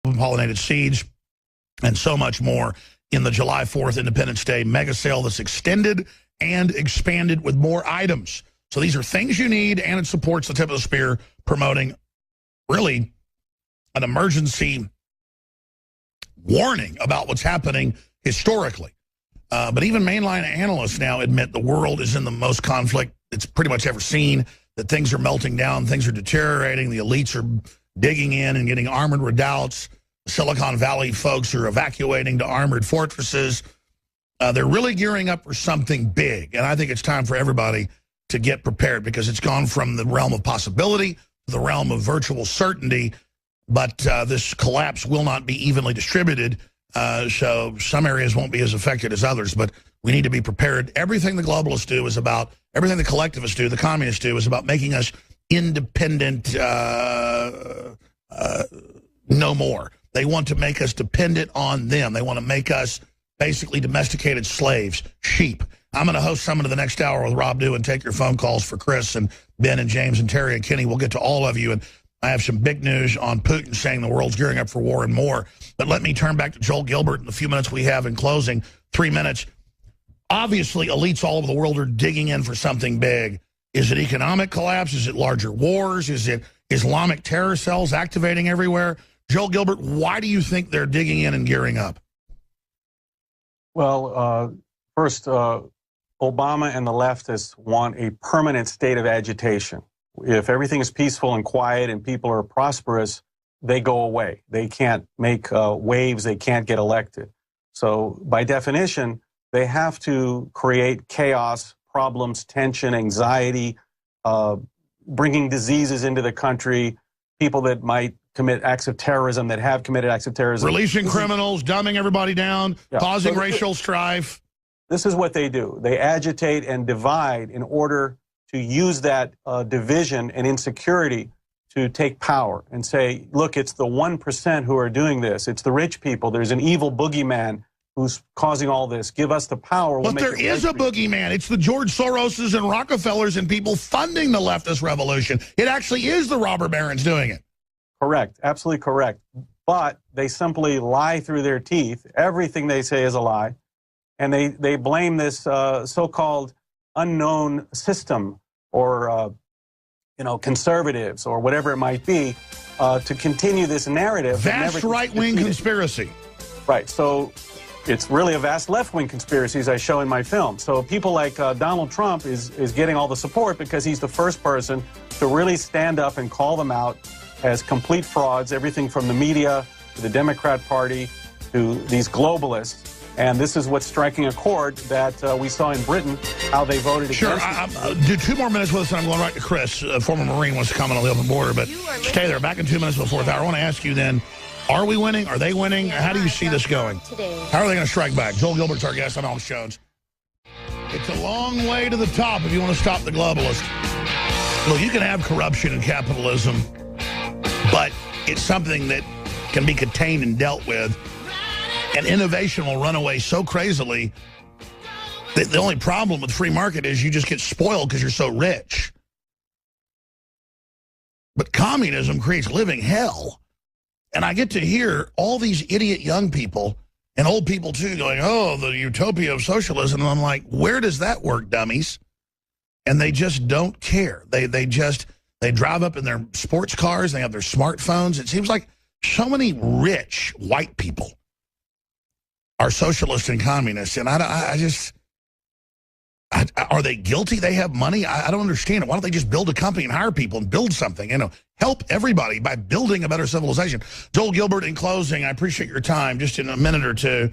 pollinated seeds, and so much more in the July 4th Independence Day mega sale that's extended and expanded with more items. So these are things you need, and it supports the tip of the spear, promoting really an emergency warning about what's happening historically. But even mainline analysts now admit the world is in the most conflict it's pretty much ever seen, that things are melting down, things are deteriorating, the elites are digging in and getting armored redoubts. Silicon Valley folks are evacuating to armored fortresses. They're really gearing up for something big, and I think it's time for everybody to get prepared, because it's gone from the realm of possibility to the realm of virtual certainty, but this collapse will not be evenly distributed, so some areas won't be as affected as others, but we need to be prepared. Everything the globalists do is about, everything the collectivists do, the communists do, is about making us independent no more. They want to make us dependent on them. They want to make us basically domesticated slaves, sheep. I'm going to host Summit of the Next Hour with Rob Dew and take your phone calls for Chris and Ben and James and Terry and Kenny. We'll get to all of you. And I have some big news on Putin saying the world's gearing up for war and more. But let me turn back to Joel Gilbert in the few minutes we have in closing, 3 minutes. Obviously, elites all over the world are digging in for something big. Is it economic collapse? Is it larger wars? Is it Islamic terror cells activating everywhere? Joel Gilbert, why do you think they're digging in and gearing up? Well, first, Obama and the leftists want a permanent state of agitation. If everything is peaceful and quiet and people are prosperous, they go away. They can't make waves. They can't get elected. So by definition, they have to create chaos, problems, tension, anxiety, bringing diseases into the country, people that might commit acts of terrorism, that have committed acts of terrorism. Releasing criminals, dumbing everybody down, causing racial strife. This is what they do. They agitate and divide in order to use that division and insecurity to take power and say, look, it's the 1% who are doing this. It's the rich people. There's an evil boogeyman who's causing all this. Give us the power. But there is a boogeyman. It's the George Soroses and Rockefellers and people funding the leftist revolution. It actually is the robber barons doing it. Correct. Absolutely correct. But they simply lie through their teeth. Everything they say is a lie. And they blame this so-called unknown system or, conservatives or whatever it might be to continue this narrative. Vast right-wing conspiracy. Right. So it's really a vast left-wing conspiracy, as I show in my film. So people like Donald Trump is getting all the support because he's the first person to really stand up and call them out as complete frauds, everything from the media to the Democrat Party to these globalists. And this is what's striking a chord that we saw in Britain, how they voted against it. Sure, do 2 more minutes with us, and I'm going right to Chris. A former Marine wants to comment on the open border, but stay there. Back in 2 minutes before that. I want to ask you then, are we winning? Are they winning? How do you see this going? How are they going to strike back? Joel Gilbert's our guest. I'm Alex Jones. It's a long way to the top if you want to stop the globalists. Look, you can have corruption and capitalism, but it's something that can be contained and dealt with. And innovation will run away so crazily that the only problem with free market is you just get spoiled because you're so rich. But communism creates living hell. And I get to hear all these idiot young people and old people too going, oh, the utopia of socialism. And I'm like, where does that work, dummies? And they just don't care. They drive up in their sports cars. They have their smartphones. It seems like so many rich white people are socialists and communists. And are they guilty? They have money? I don't understand it. Why don't they just build a company and hire people and build something? Help everybody by building a better civilization. Joel Gilbert, in closing, I appreciate your time. Just in a minute or two,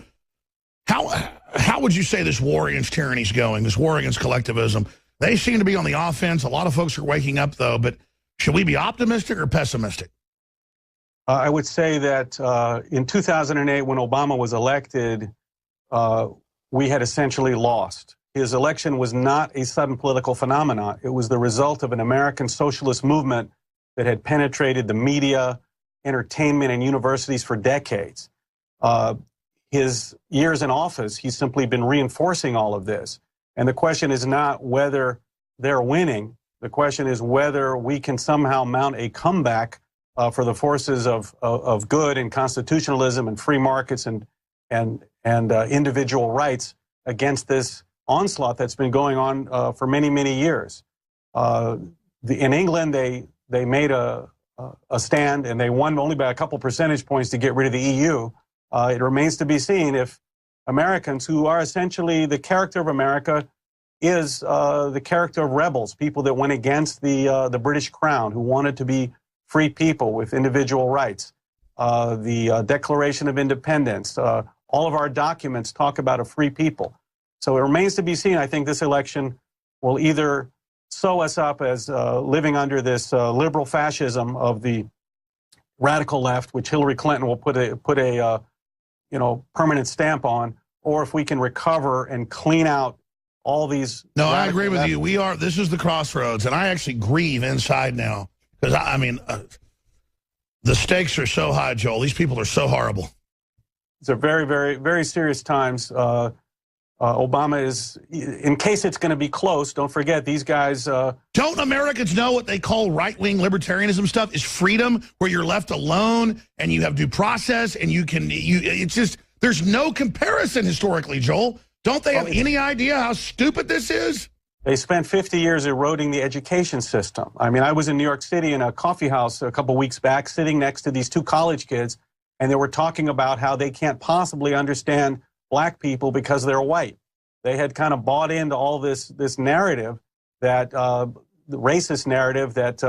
how would you say this war against tyranny is going, this war against collectivism? They seem to be on the offense. A lot of folks are waking up, though. But should we be optimistic or pessimistic? I would say that in 2008, when Obama was elected, we had essentially lost. His election was not a sudden political phenomenon. It was the result of an American socialist movement that had penetrated the media, entertainment, and universities for decades. His years in office, he's simply been reinforcing all of this. And the question is not whether they're winning. The question is whether we can somehow mount a comeback for the forces of good and constitutionalism and free markets and individual rights against this onslaught that's been going on for many, many years. In England, they made a stand, and they won only by a couple percentage points to get rid of the EU. It remains to be seen if Americans, who are essentially the character of America, is the character of rebels, people that went against the British Crown, who wanted to be free people with individual rights. The Declaration of Independence, all of our documents talk about a free people. So it remains to be seen. I think this election will either sew us up as living under this liberal fascism of the radical left, which Hillary Clinton will put a permanent stamp on, or if we can recover and clean out all these. No, I agree with you. This is the crossroads, and I actually grieve inside now because I mean, the stakes are so high, Joel. These people are so horrible. These are very, very, very serious times. Obama is, in case it's going to be close, don't forget these guys. Don't Americans know what they call right-wing libertarianism stuff is freedom, where you're left alone and you have due process and it's just, there's no comparison historically, Joel. Don't they have any idea how stupid this is? They spent 50 years eroding the education system. I mean, I was in New York City in a coffee house a couple weeks back, sitting next to these two college kids, and they were talking about how they can't possibly understand black people because they're white. They had kind of bought into all this narrative, that the racist narrative that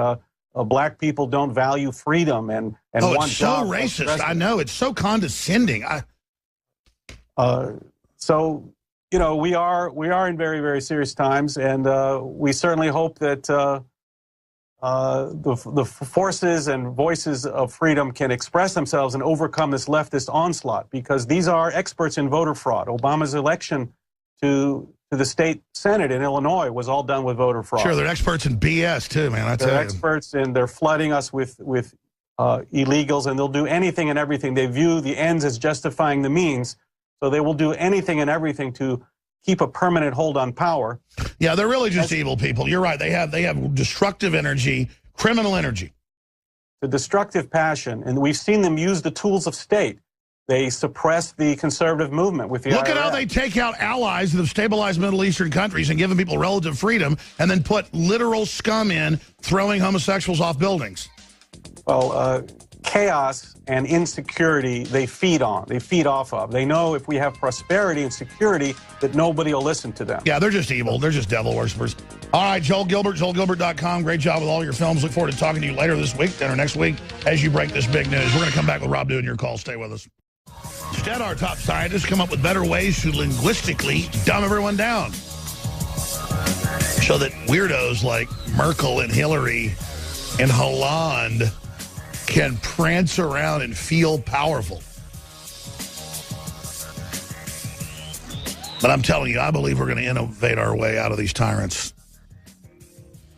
black people don't value freedom and want it's so racist. I know, it's so condescending. So you know, we are in very, very serious times, and we certainly hope that the forces and voices of freedom can express themselves and overcome this leftist onslaught, because these are experts in voter fraud. Obama's election to the state Senate in Illinois was all done with voter fraud. Sure, they're experts in BS too, man. They're experts, and they're flooding us with illegals, and they'll do anything and everything. They view the ends as justifying the means, so they will do anything and everything to keep a permanent hold on power. Yeah, they're really just evil people. You're right. They have destructive energy, criminal energy. The destructive passion, and we've seen them use the tools of state. They suppress the conservative movement with the Look IRS. at how they take out allies that have stabilized Middle Eastern countries and given people relative freedom, and then put literal scum in throwing homosexuals off buildings. Well, chaos and insecurity they feed on. They feed off of. They know if we have prosperity and security that nobody will listen to them. Yeah, they're just evil. They're just devil worshippers. All right, Joel Gilbert, joelgilbert.com. Great job with all your films. Look forward to talking to you later this week or next week as you break this big news. We're going to come back with Rob doing your call. Stay with us. Instead, our top scientists come up with better ways to linguistically dumb everyone down, so that weirdos like Merkel and Hillary and Hollande can prance around and feel powerful. But I'm telling you, I believe we're going to innovate our way out of these tyrants.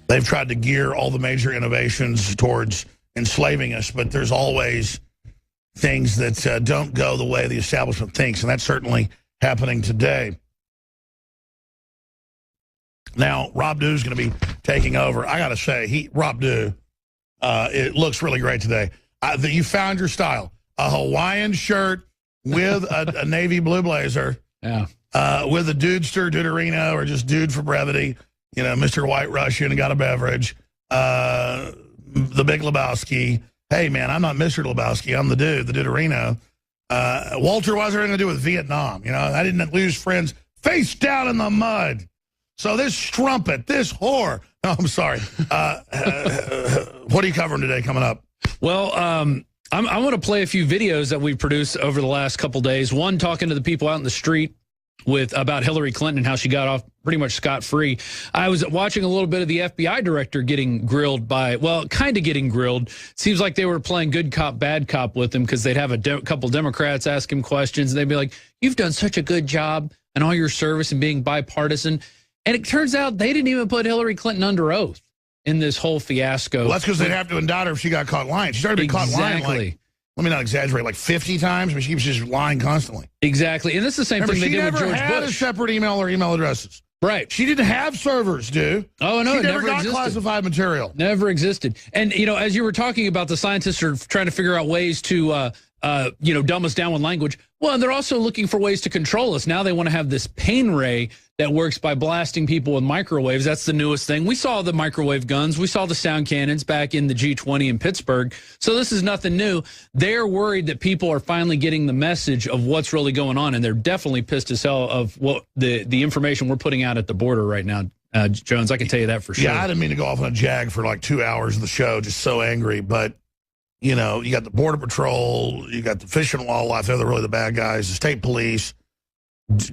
They've tried to gear all the major innovations towards enslaving us, but there's always things that don't go the way the establishment thinks, and that's certainly happening today. Now, Rob Dew's going to be taking over. I got to say, Rob Dew, it looks really great today. You found your style. A Hawaiian shirt with a navy blue blazer. Yeah. With a dudester, Duderino, or just dude for brevity. You know, Mr. White Russian, got a beverage. The Big Lebowski. Hey, man, I'm not Mr. Lebowski. I'm the dude, the Duderino. Walter, what's there anything to do with Vietnam? You know, I didn't lose friends face down in the mud. So this strumpet, this whore. No, I'm sorry. What are you covering today coming up? Well, I want to play a few videos that we've produced over the last couple days. One, talking to the people out in the street about Hillary Clinton and how she got off pretty much scot-free. I was watching a little bit of the FBI director getting grilled kind of getting grilled. Seems like they were playing good cop, bad cop with him, because they'd have a couple Democrats ask him questions, and they'd be like, "You've done such a good job in all your service and being bipartisan." And it turns out they didn't even put Hillary Clinton under oath in this whole fiasco. Well, that's because they'd have to indict her if she got caught lying. She started being caught lying, like, let me not exaggerate, like 50 times, but she was just lying constantly. Exactly. And this is the same thing they did with George Bush. She never had a separate email or email addresses. Right. She didn't have servers, dude. Oh, no, she it never never got existed. classified material. Never existed. And, you know, as you were talking about, the scientists are trying to figure out ways to, you know, dumb us down with language. Well, and they're also looking for ways to control us. Now they want to have this pain ray that works by blasting people with microwaves. That's the newest thing. We saw the microwave guns. We saw the sound cannons back in the G20 in Pittsburgh. So this is nothing new. They're worried that people are finally getting the message of what's really going on, and they're definitely pissed as hell of what the information we're putting out at the border right now. Jones, I can tell you that for sure. Yeah, I didn't mean to go off on a jag for like 2 hours of the show, just so angry. But, you know, you got the Border Patrol, you got the Fish and Wildlife, they're really the bad guys, the state police,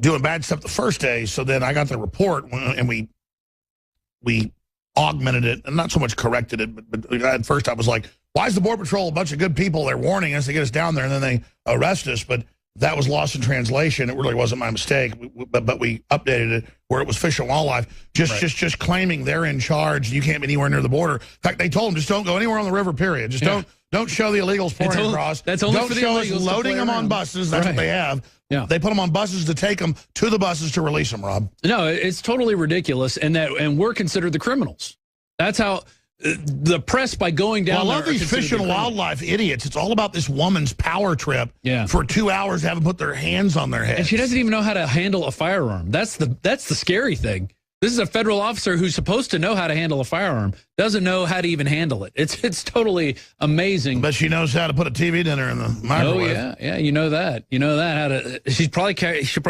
doing bad stuff the first day. So then I got the report, and we augmented it, and not so much corrected it, but at first I was like, why is the Border Patrol a bunch of good people? They're warning us, they get us down there, and then they arrest us. But that was lost in translation. It really wasn't my mistake, but we updated it where it was Fish and Wildlife, just claiming they're in charge. You can't be anywhere near the border. In fact, they told them, just don't go anywhere on the river, period. Just don't show the illegals pouring across. That's only don't for the show us illegals loading them on buses. That's what they have. Yeah. They put them on buses to take them to the buses to release them, Rob. No, it's totally ridiculous, and we're considered the criminals. That's how the press, by going down. Well, I love these Fish and Wildlife idiots. It's all about this woman's power trip. Yeah. For 2 hours, haven't put their hands on their heads. And she doesn't even know how to handle a firearm. That's the scary thing. This is a federal officer who's supposed to know how to handle a firearm, doesn't know how to even handle it. It's totally amazing. But she knows how to put a TV dinner in the microwave. Oh yeah, you know that. You know that how to. She probably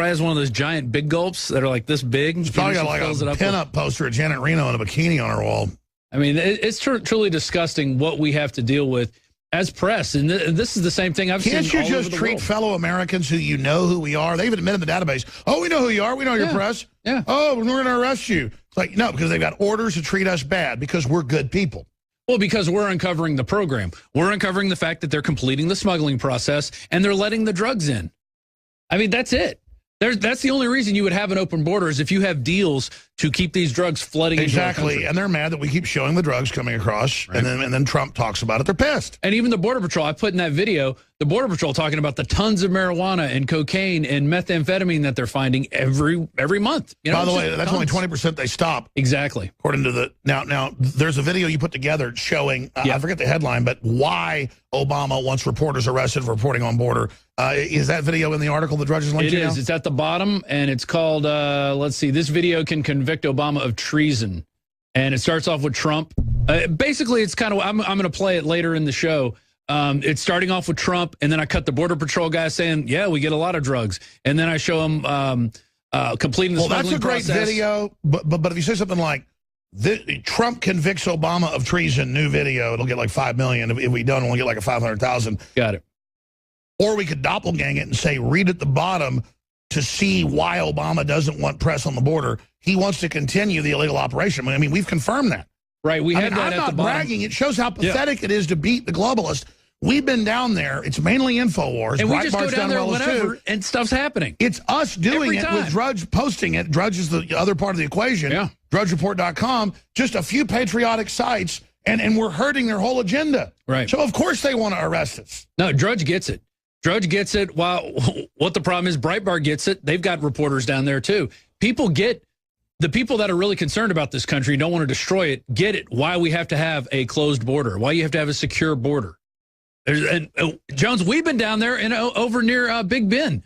has one of those giant big gulps that are like this big. She's probably got like a pinup poster of Janet Reno in a bikini on her wall. I mean, it's truly disgusting what we have to deal with as press, and this is the same thing I've seen all over the world. Can't you just treat fellow Americans who you know who we are? They even admit in the database, oh, we know who you are. We know your press. Yeah. Oh, we're going to arrest you. It's like, no, because they've got orders to treat us bad because we're good people. Well, because we're uncovering the program. We're uncovering the fact that they're completing the smuggling process, and they're letting the drugs in. I mean, that's it. That's the only reason you would have an open border is if you have deals to keep these drugs flooding into our country. And they're mad that we keep showing the drugs coming across, and then Trump talks about it. They're pissed. And even the Border Patrol, I put in that video, the Border Patrol talking about the tons of marijuana and cocaine and methamphetamine that they're finding every month. You know, by the way, that's only 20% they stop. Exactly. According to the now, there's a video you put together showing I forget the headline, but why Obama wants reporters arrested for reporting on border. Is that video in the article the Drudge is linked to? It is. It's at the bottom, and it's called. Let's see. This video can convict Obama of treason, and it starts off with Trump. Basically, it's kind of. I'm going to play it later in the show. It's starting off with Trump, and then I cut the Border Patrol guy saying, "Yeah, we get a lot of drugs," and then I show him completing the smuggling process. That's a great video, but if you say something like, Trump convicts Obama of treason, new video, it'll get like 5 million. If we don't, we'll get like a 500,000. Got it. Or we could doppelgang it and say, read at the bottom to see why Obama doesn't want press on the border. He wants to continue the illegal operation. I mean, we've confirmed that. Right. We had that I'm at not the bottom. bragging. It shows how pathetic it is to beat the globalists. We've been down there. It's mainly InfoWars. And we just go down there whenever, and stuff's happening. It's us doing it with Drudge posting it. Drudge is the other part of the equation. Yeah. DrudgeReport.com. Just a few patriotic sites, and we're hurting their whole agenda. Right. So, of course, they want to arrest us. No, Drudge gets it. Drudge gets it. While what the problem is, Breitbart gets it. They've got reporters down there, too. The people that are really concerned about this country, don't want to destroy it, get it, why we have to have a closed border, why you have to have a secure border. Jones, we've been down there and over near Big Ben.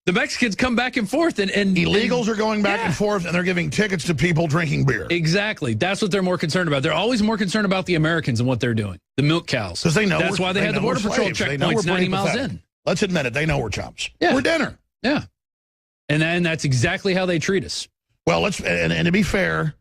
The Mexicans come back and forth. And illegals are going back and forth, and they're giving tickets to people drinking beer. Exactly. That's what they're more concerned about. They're always more concerned about the Americans and what they're doing, the milk cows. Because they know that's why they had the Border Patrol checkpoints 90 miles in. Let's admit it. They know we're chumps. Yeah. We're dinner. Yeah. And then that's exactly how they treat us. Well, and to be fair,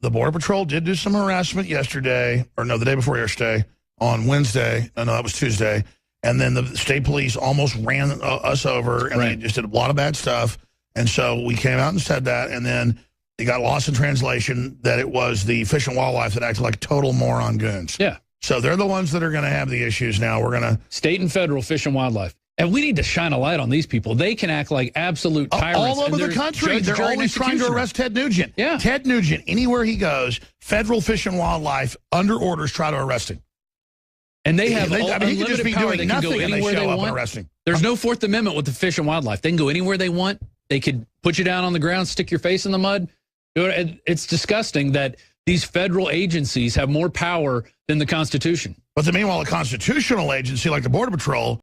the Border Patrol did do some harassment yesterday, or no, the day before yesterday, on Wednesday. No, that was Tuesday. And then the state police almost ran us over, and they just did a lot of bad stuff. And so we came out and said that, and then it got lost in translation that it was the Fish and Wildlife that acted like total moron goons. Yeah. So they're the ones that are going to have the issues now. We're going to... State and federal Fish and Wildlife. And we need to shine a light on these people. They can act like absolute tyrants. All over the country. They're always trying to arrest Ted Nugent. Yeah. Ted Nugent, anywhere he goes, federal Fish and Wildlife, under orders, try to arrest him. And they have unlimited just be power. They can go anywhere they want. There's no Fourth Amendment with the Fish and Wildlife. They can go anywhere they want. They could put you down on the ground, stick your face in the mud. It's disgusting that these federal agencies have more power than the Constitution. But then meanwhile, a constitutional agency like the Border Patrol